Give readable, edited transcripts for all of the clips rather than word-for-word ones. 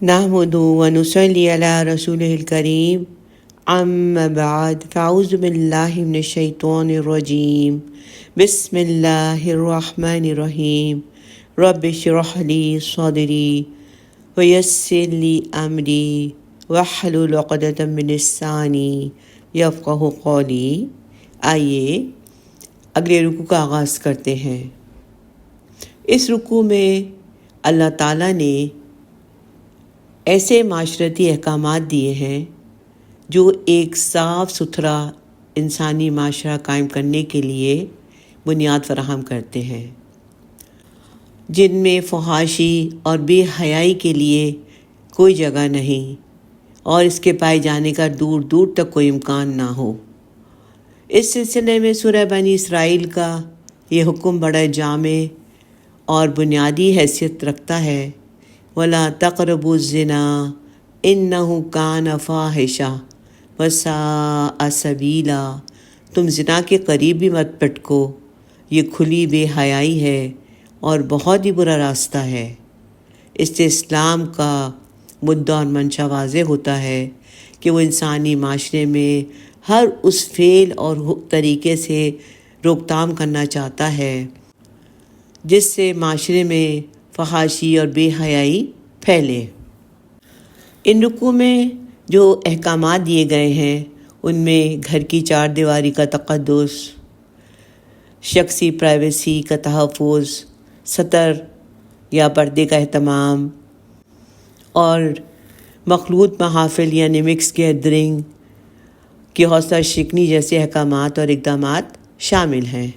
نحمد ونصلی علی رسول الکریم اما بعد فاعوذ باللہ من الشیطان الرجیم بسم اللہ الرحمن الرحیم رب اشرح لی صدری ویسر لی امری واحلل عقدۃ من لسانی یفقہوا قولی۔ آئیے اگلے رکوع کا آغاز کرتے ہیں۔ اس رکوع میں اللہ تعالیٰ نے ایسے معاشرتی احکامات دیے ہیں جو ایک صاف ستھرا انسانی معاشرہ قائم کرنے کے لیے بنیاد فراہم کرتے ہیں، جن میں فحاشی اور بے حیائی کے لیے کوئی جگہ نہیں اور اس کے پائے جانے کا دور دور تک کوئی امکان نہ ہو۔ اس سلسلے میں سورہ بنی اسرائیل کا یہ حکم بڑا جامع اور بنیادی حیثیت رکھتا ہے۔ وَلَا تَقْرَبُوا الزِّنَا إِنَّهُ كَانَ فَاحِشَةً وَسَاءَ سَبِيلًا۔ تم زنا کے قریب بھی مت پٹکو، یہ کھلی بے حیائی ہے اور بہت ہی برا راستہ ہے۔ اس سے اسلام کا مدعا اور منشا واضح ہوتا ہے کہ وہ انسانی معاشرے میں ہر اس فعل اور طریقے سے روک تھام کرنا چاہتا ہے جس سے معاشرے میں فحاشی اور بے حیائی پھیلے۔ ان رکوع میں جو احکامات دیے گئے ہیں ان میں گھر کی چار دیواری کا تقدس، شخصی پرائیویسی کا تحفظ، ستر یا پردے کا اہتمام اور مخلوط محافل یعنی مکس گیدرنگ کی حوصلہ شکنی جیسے احکامات اور اقدامات شامل ہیں۔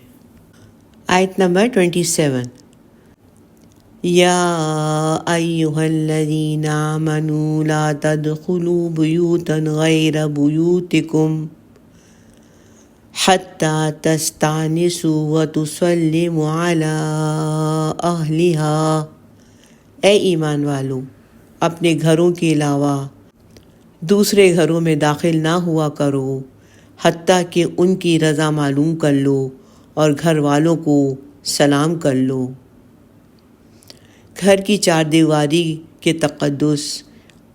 آیت نمبر 27۔ یا ایھا الذین آمنوا لا تدخلوا بیوتا غیر بیوتکم حتی تستأنسوا وتسلموا علی اہلہا۔ اے ایمان والو، اپنے گھروں کے علاوہ دوسرے گھروں میں داخل نہ ہوا کرو حتیٰ کہ ان کی رضا معلوم کر لو اور گھر والوں کو سلام کر لو۔ گھر کی چار دیواری کے تقدس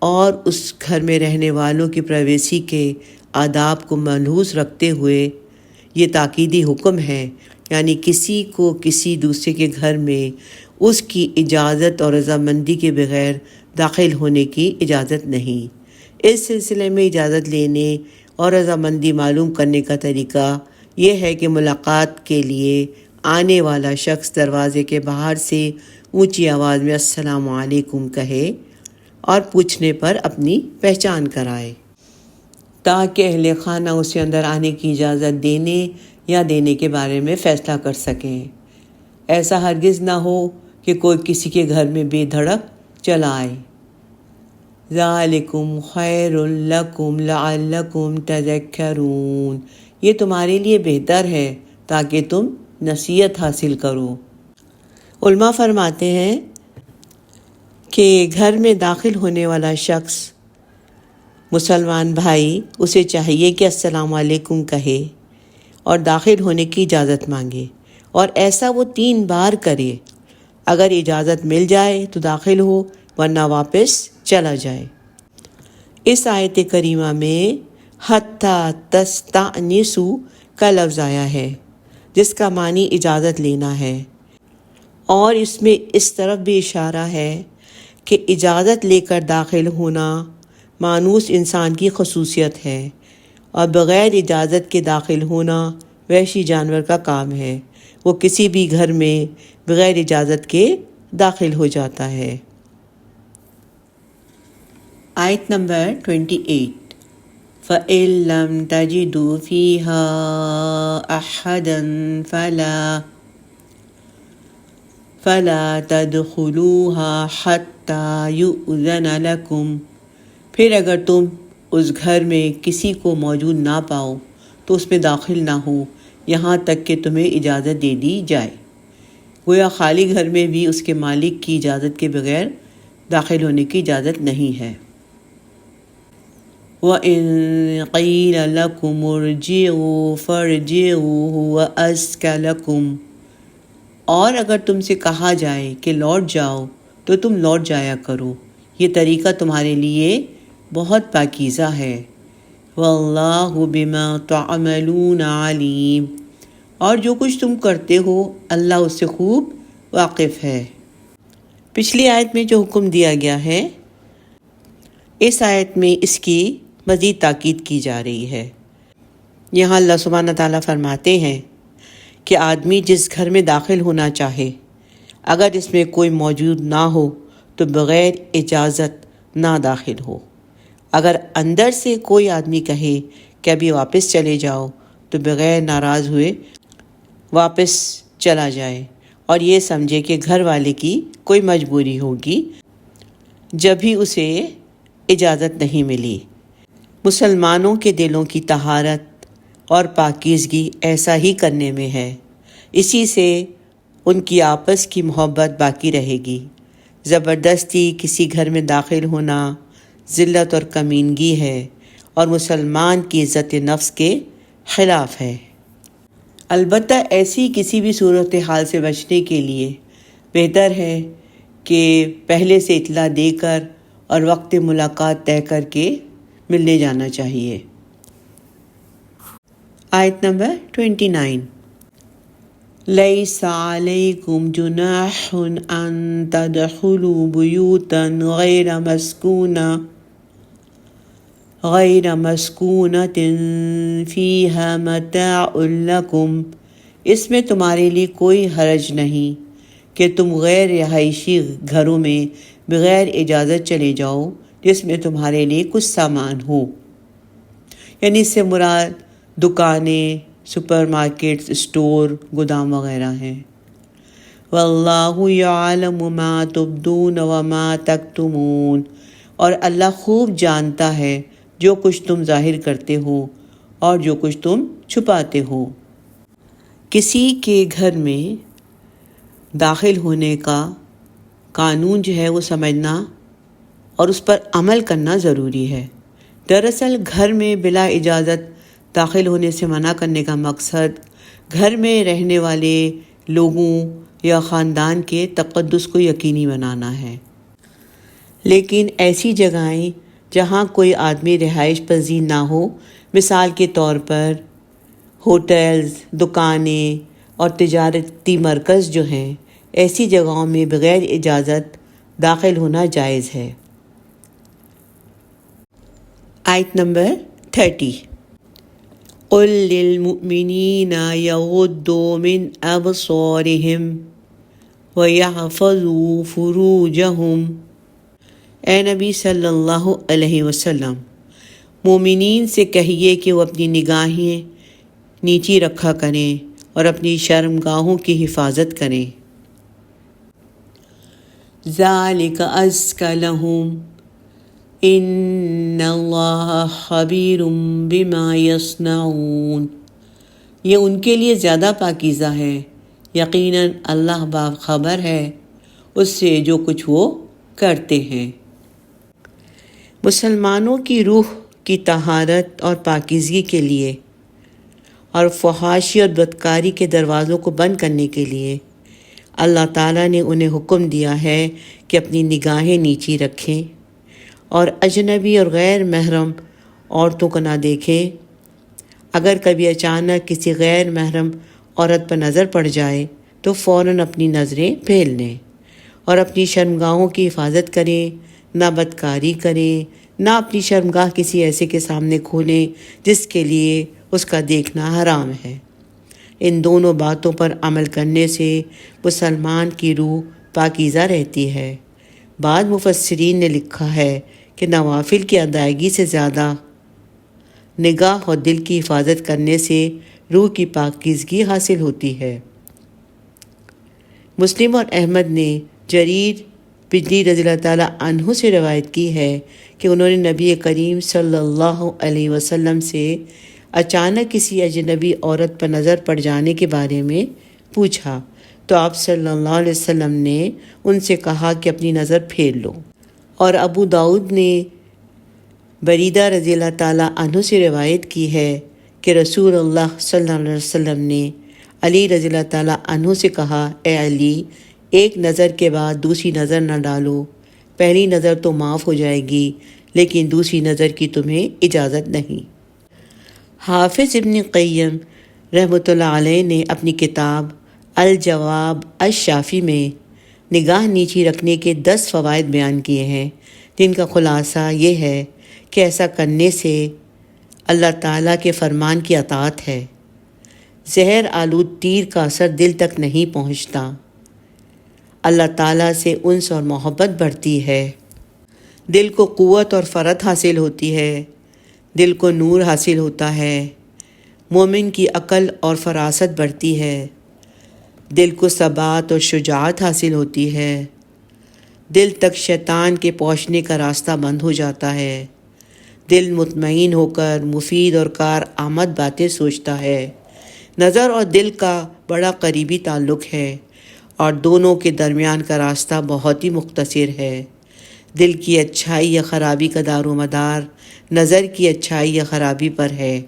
اور اس گھر میں رہنے والوں کی پرائیویسی کے آداب کو ملحوظ رکھتے ہوئے یہ تاکیدی حکم ہے، یعنی کسی کو کسی دوسرے کے گھر میں اس کی اجازت اور رضامندی کے بغیر داخل ہونے کی اجازت نہیں۔ اس سلسلے میں اجازت لینے اور رضامندی معلوم کرنے کا طریقہ یہ ہے کہ ملاقات کے لیے آنے والا شخص دروازے کے باہر سے اونچی آواز میں السلام علیکم کہے اور پوچھنے پر اپنی پہچان کرائے تاکہ اہل خانہ اسے اندر آنے کی اجازت دینے یا دینے کے بارے میں فیصلہ کر سکیں۔ ایسا ہرگز نہ ہو کہ کوئی کسی کے گھر میں بے دھڑک چلا آئے۔ ذالکم خیر لکم لعلکم تذکرون۔ یہ تمہارے لیے بہتر ہے تاکہ تم نصیحت حاصل کرو۔ علماء فرماتے ہیں کہ گھر میں داخل ہونے والا شخص مسلمان بھائی اسے چاہیے کہ السلام علیکم کہے اور داخل ہونے کی اجازت مانگے، اور ایسا وہ 3 بار کرے۔ اگر اجازت مل جائے تو داخل ہو ورنہ واپس چلا جائے۔ اس آیت کریمہ میں حتیٰ تستأنسوا کا لفظ آیا ہے جس کا معنی اجازت لینا ہے، اور اس میں اس طرف بھی اشارہ ہے کہ اجازت لے کر داخل ہونا مانوس انسان کی خصوصیت ہے، اور بغیر اجازت کے داخل ہونا وحشی جانور کا کام ہے۔ وہ کسی بھی گھر میں بغیر اجازت کے داخل ہو جاتا ہے۔ آیت نمبر 28۔ فَإِن لَّمْ تَجِدُوا فِيهَا أَحَدًا فَلَا تَدْخُلُوهَا حَتَّى يُؤْذَنَ لَكُمْ۔ پھر اگر تم اس گھر میں کسی کو موجود نہ پاؤ تو اس میں داخل نہ ہو یہاں تک کہ تمہیں اجازت دے دی جائے۔ گویا خالی گھر میں بھی اس کے مالک کی اجازت کے بغیر داخل ہونے کی اجازت نہیں ہے۔ وَإِن قِيلَ لَكُمُ ارْجِعُوا فَارْجِعُوا هُوَ أَزْكَىٰ لَكُمْ۔ اور اگر تم سے کہا جائے کہ لوٹ جاؤ تو تم لوٹ جایا کرو، یہ طریقہ تمہارے لیے بہت پاکیزہ ہے۔ واللہ بما تعملون علیم، اور جو کچھ تم کرتے ہو اللہ اس سے خوب واقف ہے۔ پچھلی آیت میں جو حکم دیا گیا ہے، اس آیت میں اس کی مزید تاکید کی جا رہی ہے۔ یہاں اللہ سبحانہ تعالیٰ فرماتے ہیں کہ آدمی جس گھر میں داخل ہونا چاہے، اگر اس میں کوئی موجود نہ ہو تو بغیر اجازت نہ داخل ہو۔ اگر اندر سے کوئی آدمی کہے کہ ابھی واپس چلے جاؤ تو بغیر ناراض ہوئے واپس چلا جائے، اور یہ سمجھے کہ گھر والے کی کوئی مجبوری ہوگی جب بھی اسے اجازت نہیں ملی۔ مسلمانوں کے دلوں کی طہارت اور پاکیزگی ایسا ہی کرنے میں ہے، اسی سے ان کی آپس کی محبت باقی رہے گی۔ زبردستی کسی گھر میں داخل ہونا ذلت اور کمینگی ہے اور مسلمان کی عزت نفس کے خلاف ہے۔ البتہ ایسی کسی بھی صورتحال سے بچنے کے لیے بہتر ہے کہ پہلے سے اطلاع دے کر اور وقت ملاقات طے کر کے ملنے جانا چاہیے۔ آیت نمبر 29۔ لیس علیکم جناح ان تدخلوا بیوتا غیر مسکونۃ فیہا متاع لکم، اس میں تمہارے لیے کوئی حرج نہیں کہ تم غیر رہائشی گھروں میں بغیر اجازت چلے جاؤ جس میں تمہارے لیے کچھ سامان ہو، یعنی اس سے مراد دکانیں، سپر مارکیٹس، اسٹور، گودام وغیرہ ہیں۔ واللہ یعلم ما تبدون وما تکتمون، اور اللہ خوب جانتا ہے جو کچھ تم ظاہر کرتے ہو اور جو کچھ تم چھپاتے ہو۔ کسی کے گھر میں داخل ہونے کا قانون جو ہے وہ سمجھنا اور اس پر عمل کرنا ضروری ہے۔ دراصل گھر میں بلا اجازت داخل ہونے سے منع کرنے کا مقصد گھر میں رہنے والے لوگوں یا خاندان کے تقدس کو یقینی بنانا ہے۔ لیکن ایسی جگہیں جہاں کوئی آدمی رہائش پذیر نہ ہو، مثال کے طور پر ہوٹلز، دکانیں اور تجارتی مرکز جو ہیں، ایسی جگہوں میں بغیر اجازت داخل ہونا جائز ہے۔ آیت نمبر 30۔ قل للمؤمنین یغضوا من ابصارہم وَيَحْفَظُوا فُرُوجَهُمْ، اے نبی صلی اللہ علیہ وسلم، مومنین سے کہیے کہ وہ اپنی نگاہیں نیچی رکھا کریں اور اپنی شرمگاہوں کی حفاظت کریں۔ ذَلِكَ أَزْكَىٰ لَهُمْ إِنَّ اللَّهَ خَبِيرٌ بِمَا يَصْنَعُونَ، یہ ان کے لیے زیادہ پاکیزہ ہے، یقیناً اللہ باخبر ہے اس سے جو کچھ وہ کرتے ہیں۔ مسلمانوں کی روح کی طہارت اور پاکیزگی کے لیے اور فحاشی اور بدکاری کے دروازوں کو بند کرنے کے لیے اللہ تعالیٰ نے انہیں حکم دیا ہے کہ اپنی نگاہیں نیچی رکھیں اور اجنبی اور غیر محرم عورتوں کو نہ دیکھیں۔ اگر کبھی اچانک کسی غیر محرم عورت پر نظر پڑ جائے تو فوراً اپنی نظریں پھیر لیں اور اپنی شرمگاہوں کی حفاظت کریں، نہ بدکاری کریں، نہ اپنی شرمگاہ کسی ایسے کے سامنے کھولیں جس کے لیے اس کا دیکھنا حرام ہے۔ ان دونوں باتوں پر عمل کرنے سے مسلمان کی روح پاکیزہ رہتی ہے۔ بعض مفسرین نے لکھا ہے کہ نوافل کی ادائیگی سے زیادہ نگاہ اور دل کی حفاظت کرنے سے روح کی پاکیزگی حاصل ہوتی ہے۔ مسلم اور احمد نے جریر بجلی رضی اللہ تعالیٰ عنہ سے روایت کی ہے کہ انہوں نے نبی کریم صلی اللہ علیہ وسلم سے اچانک کسی اجنبی عورت پر نظر پڑ جانے کے بارے میں پوچھا تو آپ صلی اللہ علیہ وسلم نے ان سے کہا کہ اپنی نظر پھیر لو۔ اور ابو داؤد نے بریدہ رضی اللہ تعالیٰ عنہ سے روایت کی ہے کہ رسول اللہ صلی اللہ علیہ وسلم نے علی رضی اللہ تعالیٰ عنہ سے کہا، اے علی، ایک نظر کے بعد دوسری نظر نہ ڈالو، پہلی نظر تو معاف ہو جائے گی لیکن دوسری نظر کی تمہیں اجازت نہیں۔ حافظ ابن قیم رحمۃ اللہ علیہ نے اپنی کتاب الجواب الشافی میں نگاہ نیچی رکھنے کے 10 فوائد بیان کیے ہیں، جن کا خلاصہ یہ ہے کہ ایسا کرنے سے اللہ تعالیٰ کے فرمان کی اطاعت ہے، زہر آلود تیر کا اثر دل تک نہیں پہنچتا، اللہ تعالیٰ سے انس اور محبت بڑھتی ہے، دل کو قوت اور فرت حاصل ہوتی ہے، دل کو نور حاصل ہوتا ہے، مومن کی عقل اور فراست بڑھتی ہے، دل کو ثبات اور شجاعت حاصل ہوتی ہے، دل تک شیطان کے پہنچنے کا راستہ بند ہو جاتا ہے، دل مطمئن ہو کر مفید اور کارآمد باتیں سوچتا ہے، نظر اور دل کا بڑا قریبی تعلق ہے اور دونوں کے درمیان کا راستہ بہت ہی مختصر ہے، دل کی اچھائی یا خرابی کا دار و مدار نظر کی اچھائی یا خرابی پر ہے،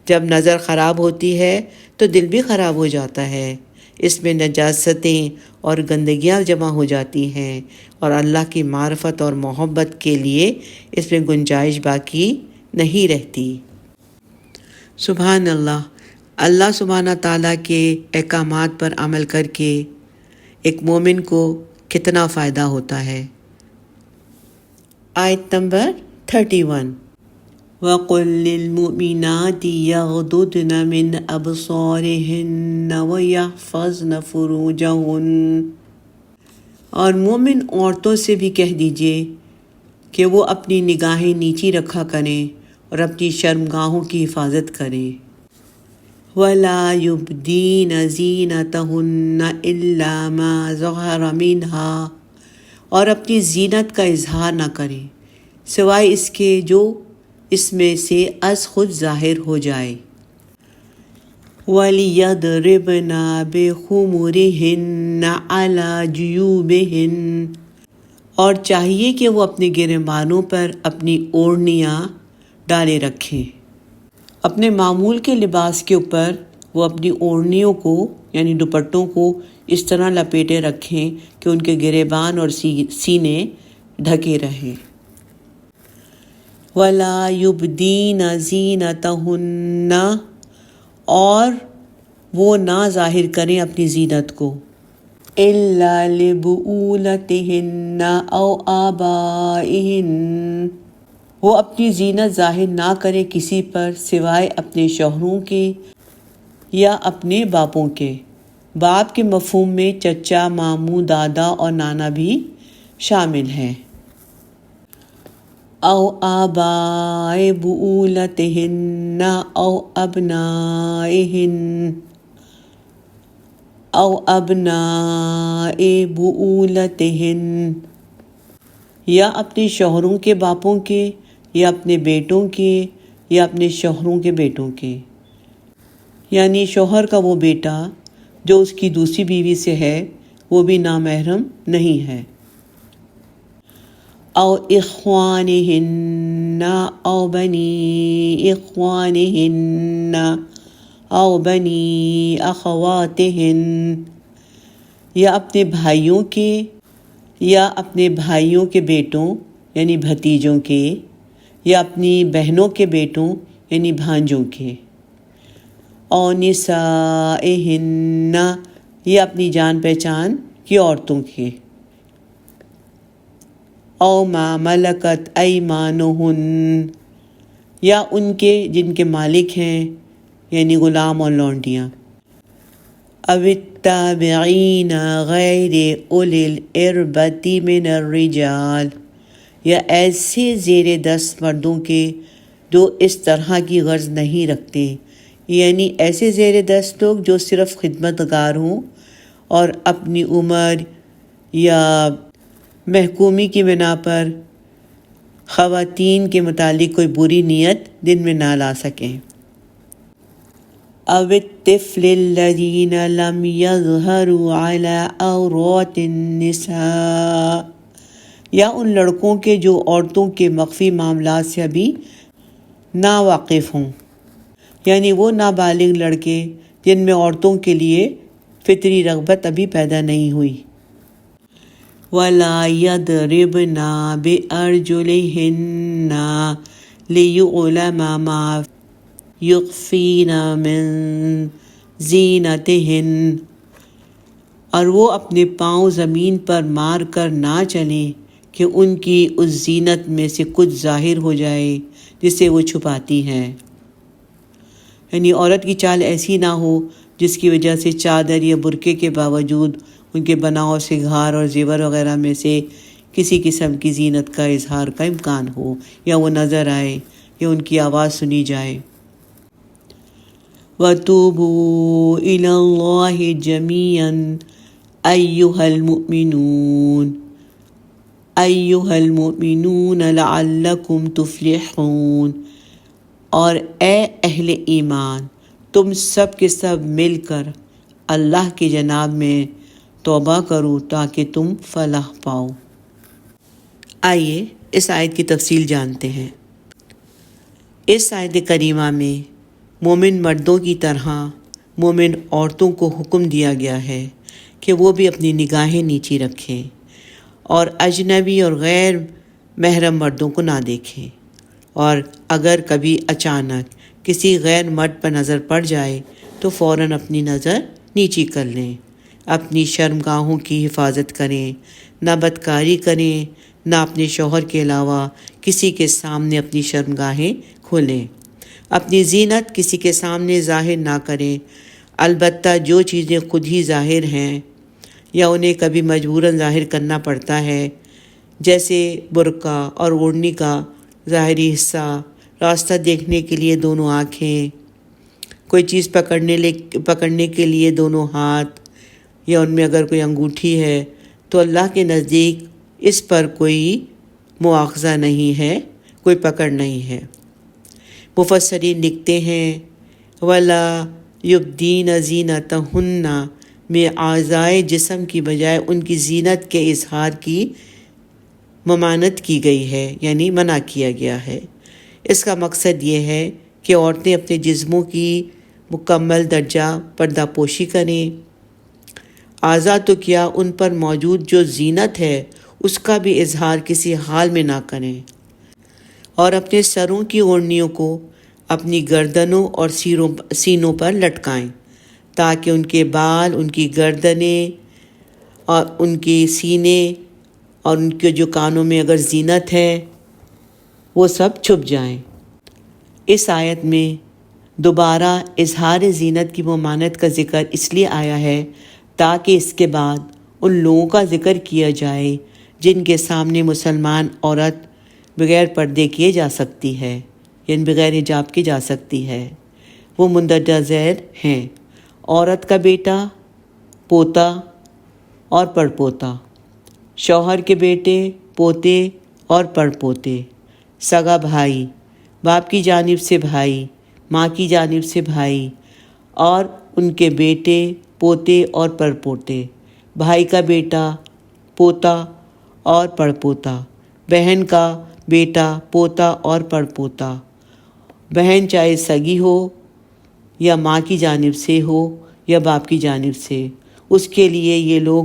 جب نظر خراب ہوتی ہے تو دل بھی خراب ہو جاتا ہے، اس میں نجاستیں اور گندگیاں جمع ہو جاتی ہیں اور اللہ کی معرفت اور محبت کے لیے اس میں گنجائش باقی نہیں رہتی۔ سبحان اللہ، اللہ سبحانہ تعالیٰ کے احکامات پر عمل کر کے ایک مومن کو کتنا فائدہ ہوتا ہے۔ آیت نمبر 31، وَقُلْ لِلْمُؤْمِنَاتِ يَغْضُضْنَ مِنْ أَبْصَارِهِنَّ وَيَحْفَظْنَ فُرُوجَهُنَّ، اور مومن عورتوں سے بھی کہہ دیجئے کہ وہ اپنی نگاہیں نیچی رکھا کریں اور اپنی شرمگاہوں کی حفاظت کریں۔ وَلَا يُبْدِينَ زِينَتَهُنَّ إِلَّا مَا ظَهَرَ مِنْهَا، اور اپنی زینت کا اظہار نہ کریں سوائے اس کے جو اس میں سے از خود ظاہر ہو جائے۔ وَلِيَضْرِبْنَ بِخُمُرِهِنَّ عَلَى جُيُوبِهِنَّ، اور چاہیے کہ وہ اپنے گریبانوں پر اپنی اوڑھنیاں ڈالے رکھیں، اپنے معمول کے لباس کے اوپر وہ اپنی اوڑھنیوں کو یعنی دوپٹوں کو اس طرح لپیٹے رکھیں کہ ان کے گریبان اور سینے ڈھکے رہیں۔ وَلَا يُبْدِينَ زِينَتَهُنَّ، اور وہ نہ ظاہر کریں اپنی زینت کو، إِلَّا لِبُؤُولَتِهِنَّ أَوْ آبَائِهِنَّ، وہ اپنی زینت ظاہر نہ کریں کسی پر سوائے اپنے شوہروں کے یا اپنے باپوں کے۔ باپ کے مفہوم میں چچا، ماموں، دادا اور نانا بھی شامل ہیں۔ او آباء بؤولتهن او ابنائهن او ابناء بؤولتهن، یا اپنے شوہروں کے باپوں کے یا اپنے بیٹوں کے یا اپنے شوہروں کے بیٹوں کے، یعنی شوہر کا وہ بیٹا جو اس کی دوسری بیوی سے ہے وہ بھی نامحرم نہیں ہے۔ او اخوانہن او بنی اخوانہن او بنی اخواتہن، یا اپنے بھائیوں کے یا اپنے بھائیوں کے بیٹوں یعنی بھتیجوں کے، یا اپنی بہنوں کے بیٹوں یعنی بھانجوں کے۔ او نسائہن، یا اپنی جان پہچان کی عورتوں کے۔ او ما ملکت ایمانہن، یا ان کے جن کے مالک ہیں یعنی غلام اور لونڈیاں۔ او التابعین غیر اولی الاربۃ من الرجال، یا ایسے زیر دست مردوں کے جو اس طرح کی غرض نہیں رکھتے، یعنی ایسے زیر دست لوگ جو صرف خدمت گار ہوں اور اپنی عمر یا محکومی کی بنا پر خواتین کے متعلق کوئی بری نیت دل میں نہ لا سکیں۔ او الطفل الذین لم یظہروا علی عورات النساء، یا ان لڑکوں کے جو عورتوں کے مخفی معاملات سے ابھی نا واقف ہوں، یعنی وہ نابالغ لڑکے جن میں عورتوں کے لیے فطری رغبت ابھی پیدا نہیں ہوئی۔ وَلَا يَضْرِبْنَا بِأَرْجُلِهِنَّ لِيُعْلَمَ مَا يُخْفِينَ مِن زِینَتِهِنَّ، اور وہ اپنے پاؤں زمین پر مار کر نہ چلیں کہ ان کی اس زینت میں سے کچھ ظاہر ہو جائے جسے وہ چھپاتی ہیں۔ یعنی عورت کی چال ایسی نہ ہو جس کی وجہ سے چادر یا برقعے کے باوجود ان کے بناؤ سنگھار اور زیور وغیرہ میں سے کسی قسم کی زینت کا اظہار کا امکان ہو، یا وہ نظر آئے یا ان کی آواز سنی جائے۔ وَتُوبُوا إِلَى اللَّهِ جَمِيعًا أَيُّهَا الْمُؤْمِنُونَ لَعَلَّكُمْ تُفْلِحُونَ، اور اے اہل ایمان، تم سب کے سب مل کر اللہ کی جناب میں توبہ کرو تاکہ تم فلاح پاؤ۔ آئیے اس آیت کی تفصیل جانتے ہیں۔ اس آیت کریمہ میں مومن مردوں کی طرح مومن عورتوں کو حکم دیا گیا ہے کہ وہ بھی اپنی نگاہیں نیچی رکھیں اور اجنبی اور غیر محرم مردوں کو نہ دیکھیں، اور اگر کبھی اچانک کسی غیر مرد پر نظر پڑ جائے تو فوراً اپنی نظر نیچی کر لیں، اپنی شرمگاہوں کی حفاظت کریں، نہ بدکاری کریں، نہ اپنے شوہر کے علاوہ کسی کے سامنے اپنی شرمگاہیں کھولیں، اپنی زینت کسی کے سامنے ظاہر نہ کریں، البتہ جو چیزیں خود ہی ظاہر ہیں یا انہیں کبھی مجبوراً ظاہر کرنا پڑتا ہے، جیسے برقع اور اوڑھنی کا ظاہری حصہ، راستہ دیکھنے کے لیے دونوں آنکھیں، کوئی چیز پکڑنے کے لیے دونوں ہاتھ، یا ان میں اگر کوئی انگوٹھی ہے تو اللہ کے نزدیک اس پر کوئی مواخذہ نہیں ہے، کوئی پکڑ نہیں ہے۔ مفسرین لکھتے ہیں وَلَا يُبْدِينَ زِینَتَہُنَّ میں اعضائے جسم کی بجائے ان کی زینت کے اظہار کی ممانعت کی گئی ہے، یعنی منع کیا گیا ہے۔ اس کا مقصد یہ ہے کہ عورتیں اپنے جسموں کی مکمل درجہ پردہ پوشی کریں، اعضاء تو کیا ان پر موجود جو زینت ہے اس کا بھی اظہار کسی حال میں نہ کریں، اور اپنے سروں کی اوڑھنیوں کو اپنی گردنوں اور سینوں پر لٹکائیں تاکہ ان کے بال، ان کی گردنیں اور ان کے سینے اور ان کے جو کانوں میں اگر زینت ہے وہ سب چھپ جائیں۔ اس آیت میں دوبارہ اظہار زینت کی ممانعت کا ذکر اس لیے آیا ہے تاکہ اس کے بعد ان لوگوں کا ذکر کیا جائے جن کے سامنے مسلمان عورت بغیر پردے کیے جا سکتی ہے، یعنی بغیر حجاب کے جا سکتی ہے۔ وہ مندرجہ ذیل ہیں: عورت کا بیٹا، پوتا اور پڑپوتا، شوہر کے بیٹے، پوتے اور پڑپوتے، سگا بھائی، باپ کی جانب سے بھائی، ماں کی جانب سے بھائی اور ان کے بیٹے، پوتے اور پڑپوتے، بھائی کا بیٹا، پوتا اور پڑپوتا، بہن کا بیٹا، پوتا اور پڑپوتا، بہن چاہے سگی ہو یا ماں کی جانب سے ہو یا باپ کی جانب سے، اس کے لیے یہ لوگ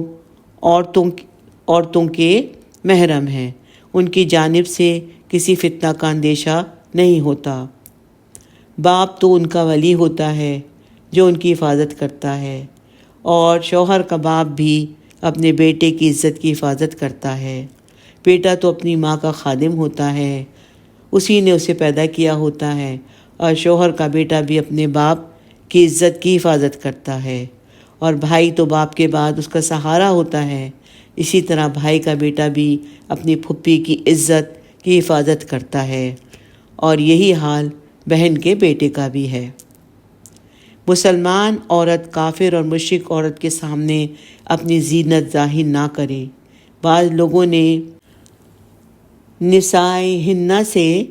عورتوں کے محرم ہیں، ان کی جانب سے کسی فتنہ کا اندیشہ نہیں ہوتا۔ باپ تو ان کا ولی ہوتا ہے جو ان کی حفاظت کرتا ہے، اور شوہر کا باپ بھی اپنے بیٹے کی عزت کی حفاظت کرتا ہے۔ بیٹا تو اپنی ماں کا خادم ہوتا ہے، اسی نے اسے پیدا کیا ہوتا ہے، اور شوہر کا بیٹا بھی اپنے باپ کی عزت کی حفاظت کرتا ہے، اور بھائی تو باپ کے بعد اس کا سہارا ہوتا ہے، اسی طرح بھائی کا بیٹا بھی اپنی پھپھی کی عزت کی حفاظت کرتا ہے، اور یہی حال بہن کے بیٹے کا بھی ہے۔ مسلمان عورت کافر اور مشرک عورت کے سامنے اپنی زینت ظاہر نہ کرے۔ بعض لوگوں نے نسائہن سے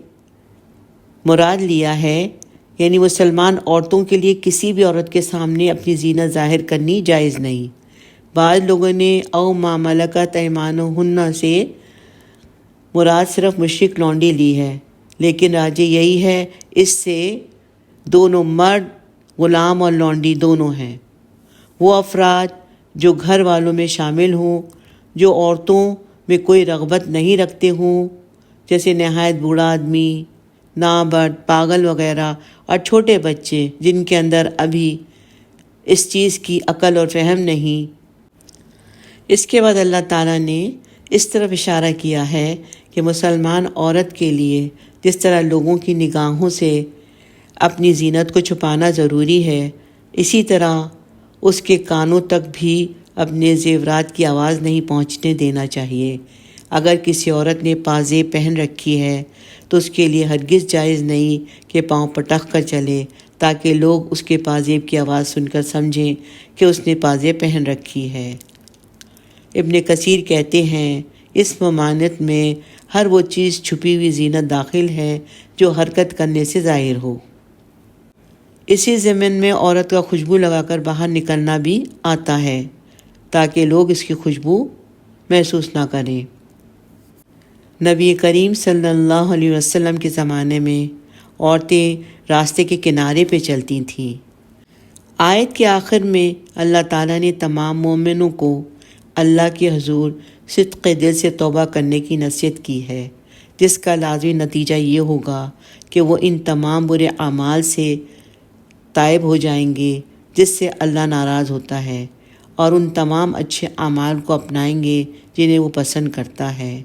مراد لیا ہے، یعنی مسلمان عورتوں کے لیے کسی بھی عورت کے سامنے اپنی زینت ظاہر کرنی جائز نہیں۔ بعض لوگوں نے او ما ملکت ایمانہن سے مراد صرف مشرک لونڈی لی ہے، لیکن راجح یہی ہے اس سے دونوں مرد، غلام اور لونڈی دونوں ہیں۔ وہ افراد جو گھر والوں میں شامل ہوں جو عورتوں میں کوئی رغبت نہیں رکھتے ہوں، جیسے نہایت بوڑھا آدمی، نابرد، پاگل وغیرہ، اور چھوٹے بچے جن کے اندر ابھی اس چیز کی عقل اور فہم نہیں۔ اس کے بعد اللہ تعالیٰ نے اس طرف اشارہ کیا ہے کہ مسلمان عورت کے لیے جس طرح لوگوں کی نگاہوں سے اپنی زینت کو چھپانا ضروری ہے، اسی طرح اس کے کانوں تک بھی اپنے زیورات کی آواز نہیں پہنچنے دینا چاہیے۔ اگر کسی عورت نے پازیب پہن رکھی ہے تو اس کے لیے ہرگز جائز نہیں کہ پاؤں پٹک کر چلے تاکہ لوگ اس کے پازیب کی آواز سن کر سمجھیں کہ اس نے پازیب پہن رکھی ہے۔ ابن کثیر کہتے ہیں اس ممانعت میں ہر وہ چیز چھپی ہوئی زینت داخل ہے جو حرکت کرنے سے ظاہر ہو۔ اسی ضمن میں عورت کا خوشبو لگا کر باہر نکلنا بھی آتا ہے تاکہ لوگ اس کی خوشبو محسوس نہ کریں۔ نبی کریم صلی اللہ علیہ وسلم کے زمانے میں عورتیں راستے کے کنارے پہ چلتی تھیں۔ آیت کے آخر میں اللہ تعالیٰ نے تمام مومنوں کو اللہ کے حضور صدق دل سے توبہ کرنے کی نصیحت کی ہے، جس کا لازمی نتیجہ یہ ہوگا کہ وہ ان تمام برے اعمال سے تائب ہو جائیں گے جس سے اللہ ناراض ہوتا ہے، اور ان تمام اچھے اعمال کو اپنائیں گے جنہیں وہ پسند کرتا ہے۔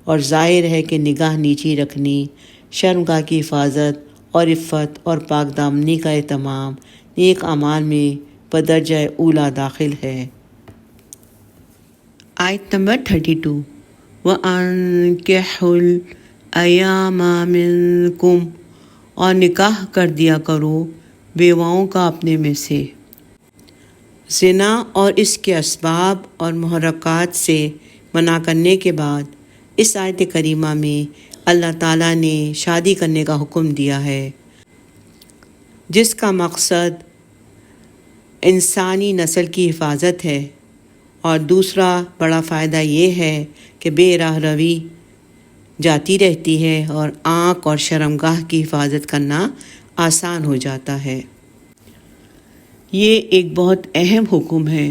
اور ظاہر ہے کہ نگاہ نیچی رکھنی، شرمگاہ کی حفاظت اور عفت اور پاک دامنی کا اہتمام نیک اعمال میں بدرجہ اولیٰ داخل ہے۔ آیت نمبر 32 وَأَنكِحُوا الْأَيَامَ مِنکُم، اور نکاح کر دیا کرو بیواؤں کا اپنے میں سے۔ زنا اور اس کے اسباب اور محرکات سے منع کرنے کے بعد اس آیت کریمہ میں اللہ تعالیٰ نے شادی کرنے کا حکم دیا ہے، جس کا مقصد انسانی نسل کی حفاظت ہے، اور دوسرا بڑا فائدہ یہ ہے کہ بے راہ روی جاتی رہتی ہے اور آنکھ اور شرمگاہ کی حفاظت کرنا آسان ہو جاتا ہے۔ یہ ایک بہت اہم حکم ہے،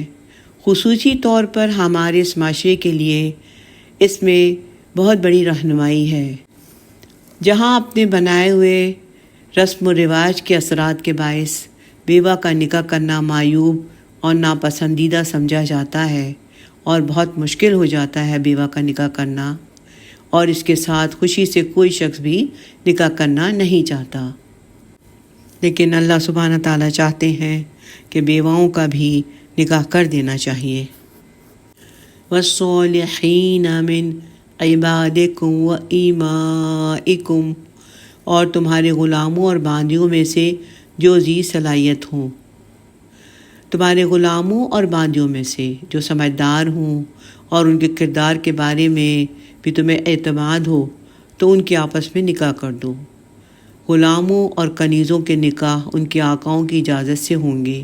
خصوصی طور پر ہمارے اس معاشرے کے لیے اس میں بہت بڑی رہنمائی ہے، جہاں اپنے بنائے ہوئے رسم و رواج کے اثرات کے باعث بیوہ کا نکاح کرنا معیوب اور ناپسندیدہ سمجھا جاتا ہے، اور بہت مشکل ہو جاتا ہے بیوہ کا نکاح کرنا، اور اس کے ساتھ خوشی سے کوئی شخص بھی نکاح کرنا نہیں چاہتا۔ لیکن اللہ سبحانہ تعالیٰ چاہتے ہیں کہ بیواؤں کا بھی نکاح کر دینا چاہیے۔ وَالصَّالِحِينَ مِنْ عِبَادِكُمْ وَإِمَائِكُمْ، اور تمہارے غلاموں اور باندیوں میں سے جو ذی صلاحیت ہوں، تمہارے غلاموں اور باندیوں میں سے جو سمجھدار ہوں اور ان کے کردار کے بارے میں بھی تمہیں اعتماد ہو، تو ان کے آپس میں نکاح کر دو۔ غلاموں اور کنیزوں کے نکاح ان کے آقاؤں کی اجازت سے ہوں گے،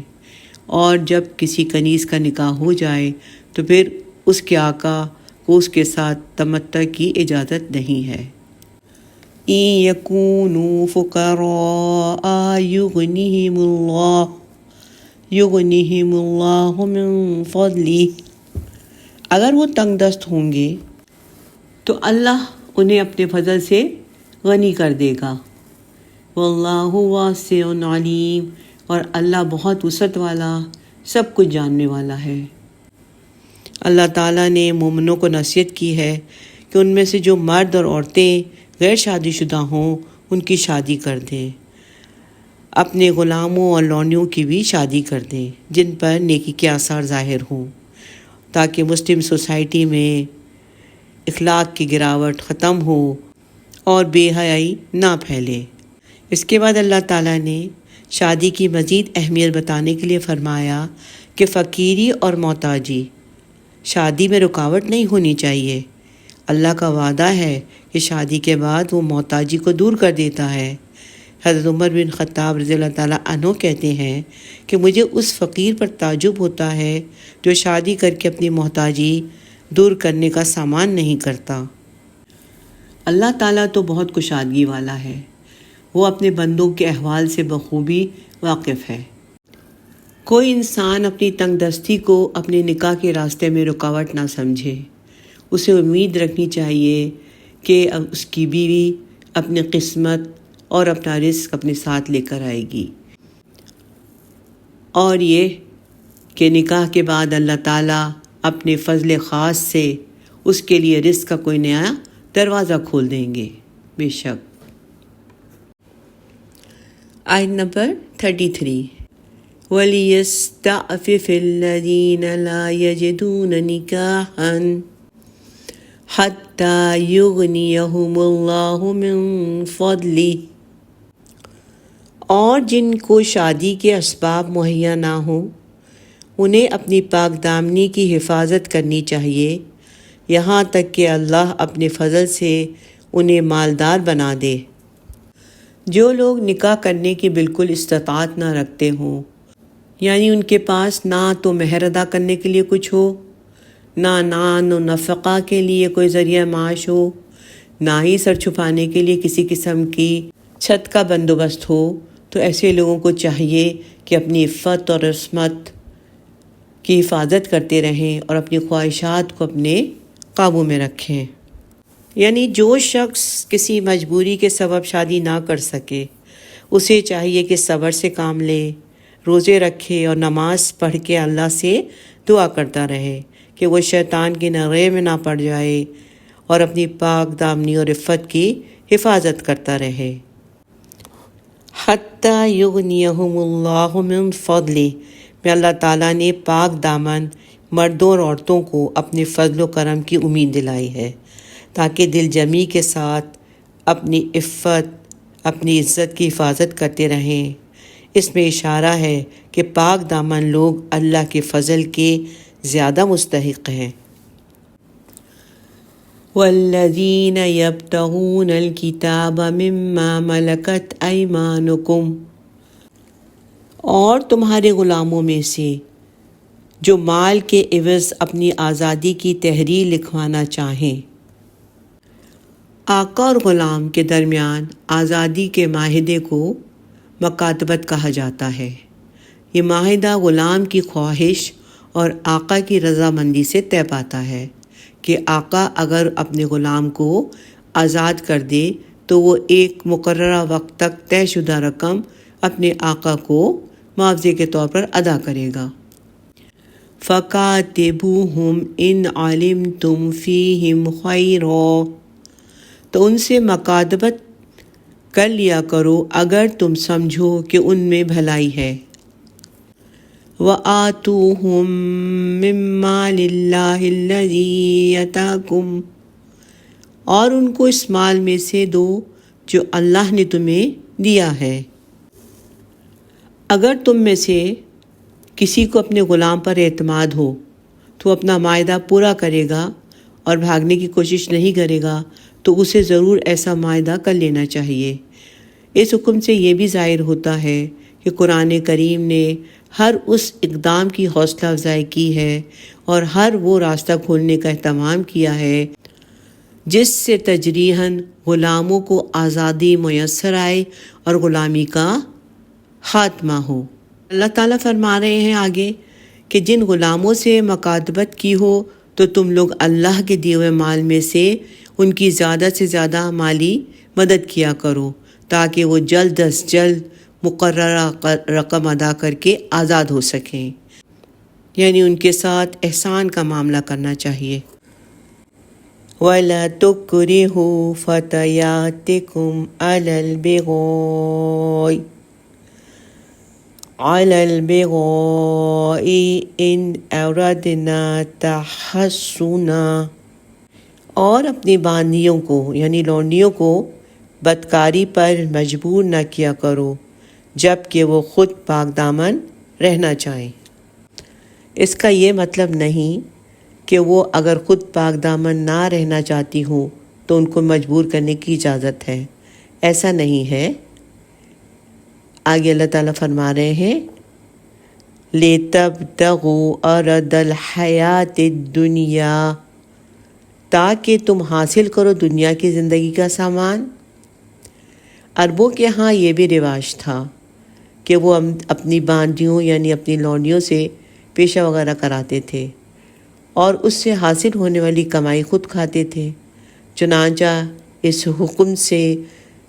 اور جب کسی کنیز کا نکاح ہو جائے تو پھر اس کے آقا کو اس کے ساتھ تمتع کی اجازت نہیں ہے۔ إِن يَكُونُوا فُقَرَاءَ يُغْنِهِمُ اللَّهُ مِن فَضْلِهِ، اگر وہ تنگ دست ہوں گے تو اللہ انہیں اپنے فضل سے غنی کر دے گا۔ وَاللَّهُ وَاسِعٌ عَلِيمٌ، اور اللہ بہت وسعت والا، سب کچھ جاننے والا ہے۔ اللہ تعالیٰ نے مومنوں کو نصیحت کی ہے کہ ان میں سے جو مرد اور عورتیں غیر شادی شدہ ہوں ان کی شادی کر دیں، اپنے غلاموں اور لونڈیوں کی بھی شادی کر دیں جن پر نیکی کے آثار ظاہر ہوں، تاکہ مسلم سوسائٹی میں اخلاق کی گراوٹ ختم ہو اور بے حیائی نہ پھیلے۔ اس کے بعد اللہ تعالیٰ نے شادی کی مزید اہمیت بتانے کے لیے فرمایا کہ فقیری اور محتاجی شادی میں رکاوٹ نہیں ہونی چاہیے۔ اللہ کا وعدہ ہے کہ شادی کے بعد وہ محتاجی کو دور کر دیتا ہے۔ حضرت عمر بن خطاب رضی اللہ تعالیٰ عنہ کہتے ہیں کہ مجھے اس فقیر پر تعجب ہوتا ہے جو شادی کر کے اپنی محتاجی دور کرنے کا سامان نہیں کرتا۔ اللہ تعالیٰ تو بہت کشادگی والا ہے، وہ اپنے بندوں کے احوال سے بخوبی واقف ہے۔ کوئی انسان اپنی تنگ دستی کو اپنے نکاح کے راستے میں رکاوٹ نہ سمجھے، اسے امید رکھنی چاہیے کہ اس کی بیوی اپنی قسمت اور اپنا رزق اپنے ساتھ لے کر آئے گی، اور یہ کہ نکاح کے بعد اللہ تعالیٰ اپنے فضل خاص سے اس کے لیے رزق کا کوئی نیا دروازہ کھول دیں گے بے شک۔ آیت نمبر 33 وَلِيَسْتَعْفِفِ الَّذِينَ لَا يَجِدُونَ نِكَاحًا حَتَّى يُغْنِيَهُمُ اللَّهُ مِن فَضْلِهِ، اور جن کو شادی کے اسباب مہیا نہ ہوں انہیں اپنی پاک دامنی کی حفاظت کرنی چاہیے یہاں تک کہ اللہ اپنے فضل سے انہیں مالدار بنا دے۔ جو لوگ نکاح کرنے کی بالکل استطاعت نہ رکھتے ہوں، یعنی ان کے پاس نہ تو مہر ادا کرنے کے لیے کچھ ہو، نہ نان و نفقہ کے لیے کوئی ذریعہ معاش ہو، نہ ہی سر چھپانے کے لیے کسی قسم کی چھت کا بندوبست ہو، تو ایسے لوگوں کو چاہیے کہ اپنی عفت اور عصمت کی حفاظت کرتے رہیں اور اپنی خواہشات کو اپنے قابو میں رکھیں۔ یعنی جو شخص کسی مجبوری کے سبب شادی نہ کر سکے اسے چاہیے کہ صبر سے کام لے، روزے رکھے اور نماز پڑھ کے اللہ سے دعا کرتا رہے کہ وہ شیطان کے نغے میں نہ پڑ جائے اور اپنی پاک دامنی اور عفت کی حفاظت کرتا رہے۔ حَتَّى يُغْنِيَهُمُ اللَّهُ مِن فَضْلِهِ میں اللہ تعالیٰ نے پاک دامن مردوں اور عورتوں کو اپنے فضل و کرم کی امید دلائی ہے تاکہ دل جمی کے ساتھ اپنی عفت، اپنی عزت کی حفاظت کرتے رہیں۔ اس میں اشارہ ہے کہ پاک دامن لوگ اللہ کے فضل کے زیادہ مستحق ہیں۔ وَالَّذِينَ يَبْتَغُونَ الْكِتَابَ مِمَّا مَلَكَتْ أَيْمَانُكُمْ، اور تمہارے غلاموں میں سے جو مال کے عوض اپنی آزادی کی تحریر لکھوانا چاہیں۔ آقا اور غلام کے درمیان آزادی کے معاہدے کو مکاتبت کہا جاتا ہے۔ یہ معاہدہ غلام کی خواہش اور آقا کی رضامندی سے طے پاتا ہے کہ آقا اگر اپنے غلام کو آزاد کر دے تو وہ ایک مقررہ وقت تک طے شدہ رقم اپنے آقا کو معاوضے کے طور پر ادا کرے گا۔ فَكَاتِبُوهُمْ إِنْ عَلِمْتُمْ فِيهِمْ خَيْرًا، تو ان سے مکاتبت کر لیا کرو اگر تم سمجھو کہ ان میں بھلائی ہے۔ وَآتُوهُم مِّن مَّالِ اللَّهِ الَّذِي آتَاكُمْ، اور ان کو اس مال میں سے دو جو اللہ نے تمہیں دیا ہے۔ اگر تم میں سے کسی کو اپنے غلام پر اعتماد ہو تو اپنا معاہدہ پورا کرے گا اور بھاگنے کی کوشش نہیں کرے گا تو اسے ضرور ایسا معاہدہ کر لینا چاہیے۔ اس حکم سے یہ بھی ظاہر ہوتا ہے کہ قرآن کریم نے ہر اس اقدام کی حوصلہ افزائی کی ہے اور ہر وہ راستہ کھولنے کا اہتمام کیا ہے جس سے تجریحاً غلاموں کو آزادی میسر آئے اور غلامی کا خاتمہ ہو۔ اللہ تعالیٰ فرما رہے ہیں آگے کہ جن غلاموں سے مکاتبت کی ہو تو تم لوگ اللہ کے دیے ہوئے مال میں سے ان کی زیادہ سے زیادہ مالی مدد کیا کرو تاکہ وہ جلد از جلد مقررہ رقم ادا کر کے آزاد ہو سکیں، یعنی ان کے ساتھ احسان کا معاملہ کرنا چاہیے۔ وَلَا تُكْرِهُوا فَتَيَاتِكُمْ عَلَى الْبِغَاءِ إِنْ أَرَدْنَا تَحَصُّنًا، اور اپنی باندیوں کو یعنی لونڈیوں کو بدکاری پر مجبور نہ کیا کرو جب کہ وہ خود پاک دامن رہنا چاہیں۔ اس کا یہ مطلب نہیں کہ وہ اگر خود پاک دامن نہ رہنا چاہتی ہوں تو ان کو مجبور کرنے کی اجازت ہے، ایسا نہیں ہے۔ آگے اللہ تعالیٰ فرما رہے ہیں لِتَبْتَغُوا عَرَضَ الْحَيَاةِ الدُّنْيَا، تاکہ تم حاصل کرو دنیا کی زندگی کا سامان۔ عربوں کے ہاں یہ بھی رواج تھا کہ وہ اپنی باندیوں یعنی اپنی لونڈیوں سے پیشہ وغیرہ کراتے تھے اور اس سے حاصل ہونے والی کمائی خود کھاتے تھے۔ چنانچہ اس حکم سے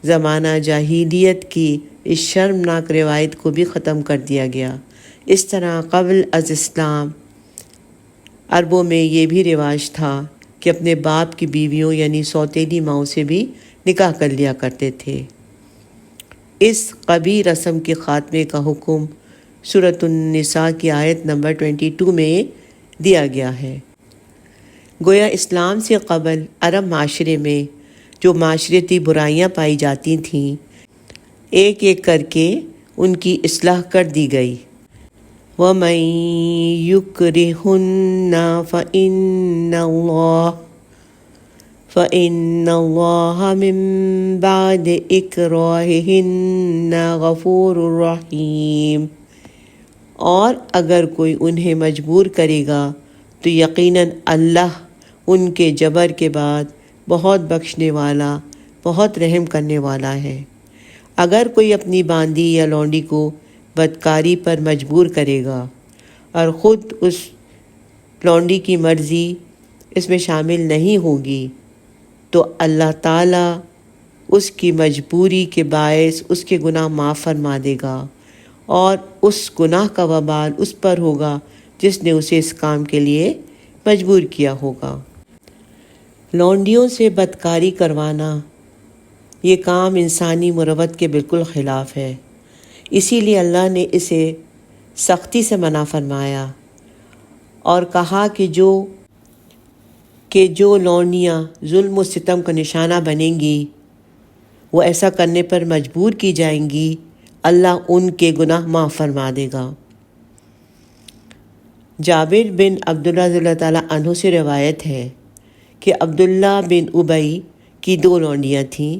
زمانہ جاہلیت کی اس شرمناک روایت کو بھی ختم کر دیا گیا۔ اس طرح قبل از اسلام عربوں میں یہ بھی رواج تھا کہ اپنے باپ کی بیویوں یعنی سوتیلی ماؤں سے بھی نکاح کر لیا کرتے تھے۔ اس قبیح رسم کے خاتمے کا حکم سورۃ النساء کی آیت نمبر 22 میں دیا گیا ہے۔ گویا اسلام سے قبل عرب معاشرے میں جو معاشرتی برائیاں پائی جاتی تھیں، ایک ایک کر کے ان کی اصلاح کر دی گئی۔ وَمَن يُكْرِهُنَّ فَإِنَّ اللَّهَ مِن بَعْدِ إِكْرَاهِهِنَّ غَفُورٌ رَحِيمٌ۔ اور اگر کوئی انہیں مجبور کرے گا تو یقیناً اللہ ان کے جبر کے بعد بہت بخشنے والا، بہت رحم کرنے والا ہے۔ اگر کوئی اپنی باندی یا لونڈی کو بدکاری پر مجبور کرے گا اور خود اس لونڈی کی مرضی اس میں شامل نہیں ہوگی تو اللہ تعالیٰ اس کی مجبوری کے باعث اس کے گناہ معاف فرما دے گا، اور اس گناہ کا وبال اس پر ہوگا جس نے اسے اس کام کے لیے مجبور کیا ہوگا۔ لونڈیوں سے بدکاری کروانا یہ کام انسانی مروت کے بالکل خلاف ہے، اسی لیے اللہ نے اسے سختی سے منع فرمایا اور کہا کہ جو لونڈیاں ظلم و ستم کا نشانہ بنیں گی، وہ ایسا کرنے پر مجبور کی جائیں گی، اللہ ان کے گناہ معاف فرما دے گا۔ جابر بن عبداللہ رضی اللہ تعالیٰ عنہ سے روایت ہے کہ عبداللہ بن ابی کی 2 لونڈیاں تھیں،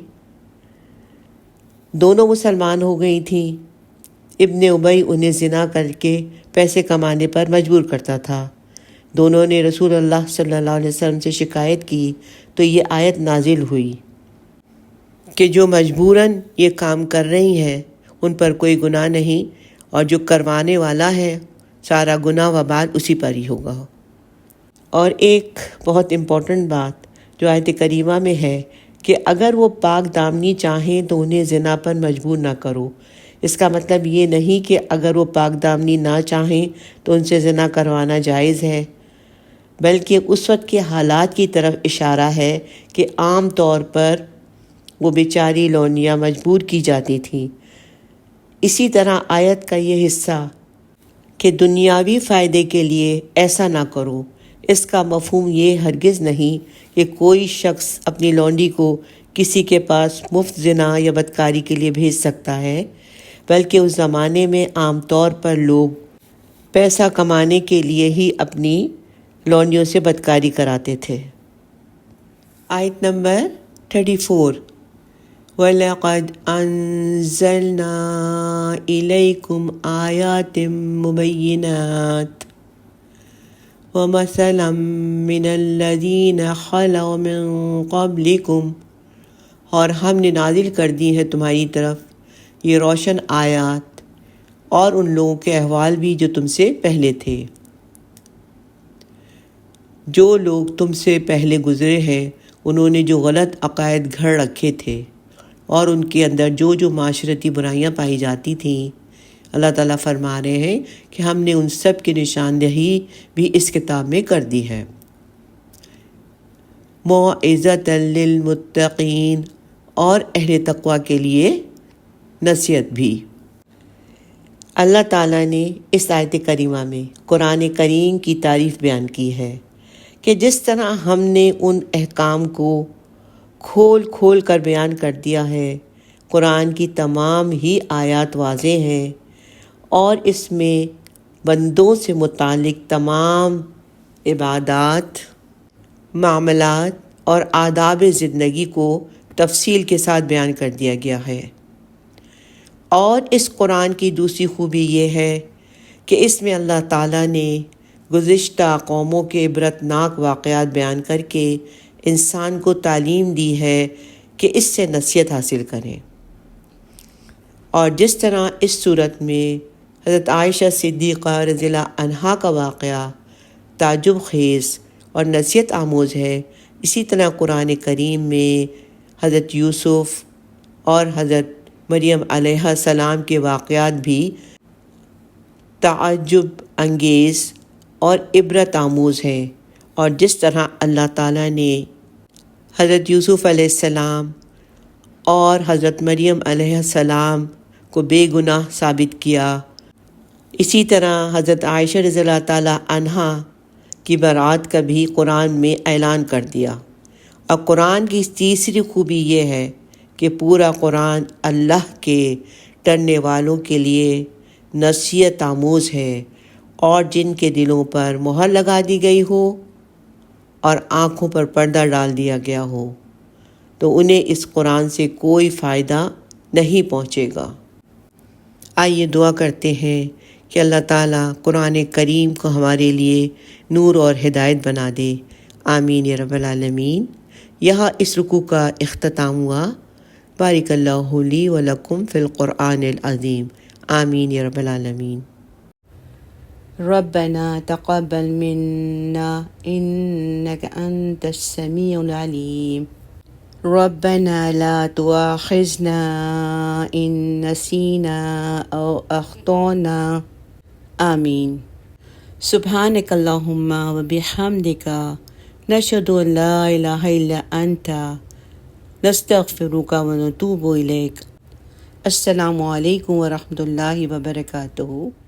دونوں مسلمان ہو گئی تھیں۔ ابن ابی انہیں زنا کر کے پیسے کمانے پر مجبور کرتا تھا۔ دونوں نے رسول اللہ صلی اللہ علیہ وسلم سے شکایت کی تو یہ آیت نازل ہوئی کہ جو مجبوراً یہ کام کر رہی ہیں ان پر کوئی گناہ نہیں، اور جو کروانے والا ہے سارا گناہ وبال اسی پر ہی ہوگا۔ اور ایک بہت امپورٹنٹ بات جو آیت کریمہ میں ہے کہ اگر وہ پاک دامنی چاہیں تو انہیں زنا پر مجبور نہ کرو۔ اس کا مطلب یہ نہیں کہ اگر وہ پاک دامنی نہ چاہیں تو ان سے زنا کروانا جائز ہے، بلکہ اس وقت کے حالات کی طرف اشارہ ہے کہ عام طور پر وہ بیچاری لونڈیاں مجبور کی جاتی تھیں۔ اسی طرح آیت کا یہ حصہ کہ دنیاوی فائدے کے لیے ایسا نہ کرو، اس کا مفہوم یہ ہرگز نہیں کہ کوئی شخص اپنی لونڈی کو کسی کے پاس مفت زنا یا بدکاری کے لیے بھیج سکتا ہے، بلکہ اس زمانے میں عام طور پر لوگ پیسہ کمانے کے لیے ہی اپنی لونڈیوں سے بدکاری کراتے تھے۔ آیت نمبر 34 وَلَقَدْ أَنزَلْنَا إِلَيْكُمْ آيَاتٍ مُبَيِّنَاتٍ وَمَثَلًا مِّنَ الَّذِينَ خَلَوْا مِن قَبْلِكُمْ، اور ہم نے نازل کر دی ہے تمہاری طرف یہ روشن آیات اور ان لوگوں کے احوال بھی جو تم سے پہلے تھے۔ جو لوگ تم سے پہلے گزرے ہیں انہوں نے جو غلط عقائد گھڑ رکھے تھے اور ان کے اندر جو معاشرتی برائیاں پائی جاتی تھیں، اللہ تعالیٰ فرما رہے ہیں کہ ہم نے ان سب کی نشاندہی بھی اس کتاب میں کر دی ہے۔ موعظۃ للمتقین، اور اہل تقوی کے لیے نصیحت بھی۔ اللہ تعالیٰ نے اس آیت کریمہ میں قرآن کریم کی تعریف بیان کی ہے کہ جس طرح ہم نے ان احکام کو کھول کھول کر بیان کر دیا ہے، قرآن کی تمام ہی آیات واضح ہیں اور اس میں بندوں سے متعلق تمام عبادات، معاملات اور آداب زندگی کو تفصیل کے ساتھ بیان کر دیا گیا ہے۔ اور اس قرآن کی دوسری خوبی یہ ہے کہ اس میں اللہ تعالیٰ نے گزشتہ قوموں کے عبرتناک واقعات بیان کر کے انسان کو تعلیم دی ہے کہ اس سے نصیحت حاصل کریں۔ اور جس طرح اس صورت میں حضرت عائشہ صدیقہ رضی اللہ عنہا کا واقعہ تعجب خیز اور نصیحت آموز ہے۔ اسی طرح قرآن کریم میں حضرت یوسف اور حضرت مریم علیہ السلام کے واقعات بھی تعجب انگیز اور عبرت آموز ہیں، اور جس طرح اللہ تعالیٰ نے حضرت یوسف علیہ السلام اور حضرت مریم علیہ السلام کو بے گناہ ثابت کیا، اسی طرح حضرت عائشہ رضی اللہ تعالیٰ عنہا کی برات کا بھی قرآن میں اعلان کر دیا۔ اور قرآن کی تیسری خوبی یہ ہے کہ پورا قرآن اللہ کے ڈرنے والوں کے لیے نصیحت آموز ہے، اور جن کے دلوں پر مہر لگا دی گئی ہو اور آنکھوں پر پردہ ڈال دیا گیا ہو تو انہیں اس قرآن سے کوئی فائدہ نہیں پہنچے گا۔ آئیے دعا کرتے ہیں کہ اللہ تعالیٰ قرآن کریم کو ہمارے لیے نور اور ہدایت بنا دے۔ آمین یا رب العالمین۔ یہاں اس رکوع کا اختتام ہوا۔ بارک اللہ لی و لکم فی القرآن العظیم۔ آمین یا رب العالمین۔ ربنا تقبل منا إنك أنت السميع العليم ربنا لا تؤاخذنا إن نسينا أو أخطأنا آمين سبحانك اللهم وبحمدك نشهد أن لا إله إلا أنت نستغفرك ونتوب إليك۔ السلام علیکم ورحمۃ اللہ وبرکاتہ۔